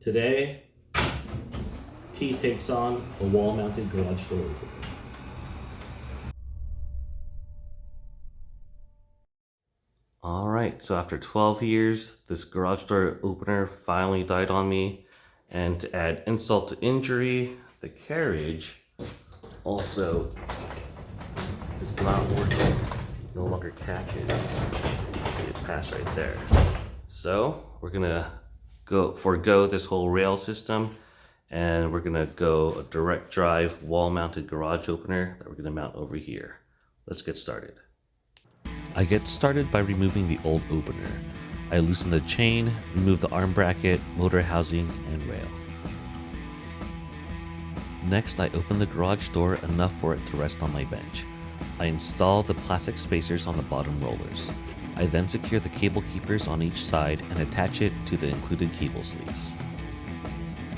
Today, T takes on a wall-mounted garage door opener. Alright, so after 12 years, this garage door opener finally died on me. And to add insult to injury, the carriage also is not working. No longer catches. You can see it pass right there. So we're gonna forego this whole rail system, and we're gonna go a direct drive wall-mounted garage opener that we're gonna mount over here. Let's get started. I get started by removing the old opener. I loosen the chain, remove the arm bracket, motor housing, and rail. Next, I open the garage door enough for it to rest on my bench. I install the plastic spacers on the bottom rollers. I then secure the cable keepers on each side and attach it to the included cable sleeves.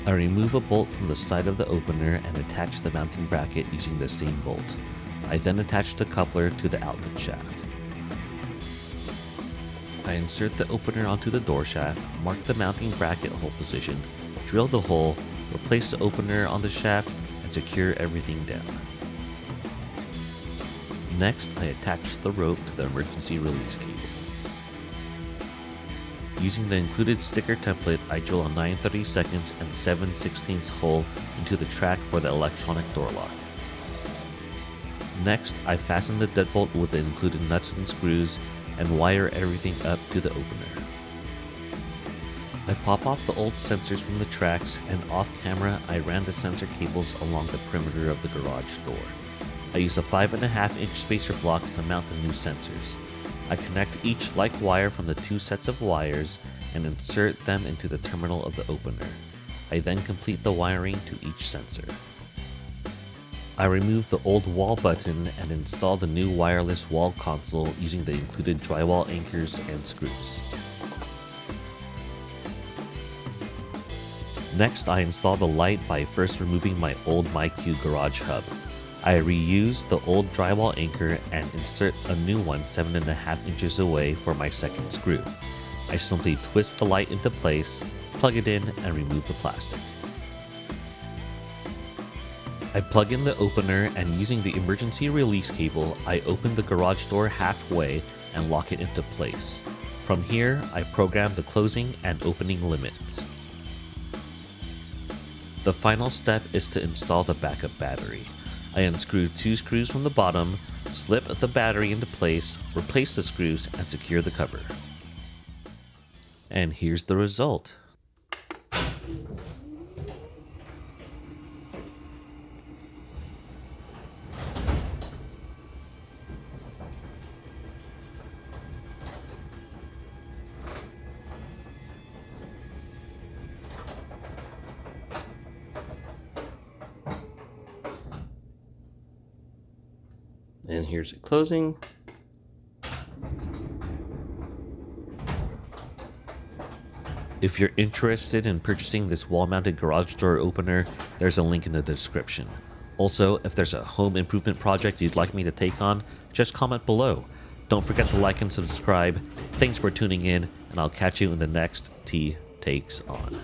I remove a bolt from the side of the opener and attach the mounting bracket using the same bolt. I then attach the coupler to the outlet shaft. I insert the opener onto the door shaft, mark the mounting bracket hole position, drill the hole, replace the opener on the shaft, and secure everything down. Next, I attach the rope to the emergency release cable. Using the included sticker template, I drill a 9/32 and 7/16 hole into the track for the electronic door lock. Next, I fasten the deadbolt with the included nuts and screws and wire everything up to the opener. I pop off the old sensors from the tracks, and off camera I ran the sensor cables along the perimeter of the garage door. I use a 5.5-inch spacer block to mount the new sensors. I connect each like wire from the two sets of wires and insert them into the terminal of the opener. I then complete the wiring to each sensor. I remove the old wall button and install the new wireless wall console using the included drywall anchors and screws. Next, I install the light by first removing my old MyQ garage hub. I reuse the old drywall anchor and insert a new one 7.5 inches away for my second screw. I simply twist the light into place, plug it in, and remove the plastic. I plug in the opener, and using the emergency release cable, I open the garage door halfway and lock it into place. From here, I program the closing and opening limits. The final step is to install the backup battery. I unscrew 2 screws from the bottom, slip the battery into place, replace the screws, and secure the cover. And here's the result. And here's it closing. If you're interested in purchasing this wall-mounted garage door opener, there's a link in the description. Also, if there's a home improvement project you'd like me to take on, just comment below. Don't forget to like and subscribe. Thanks for tuning in, and I'll catch you in the next T Takes On.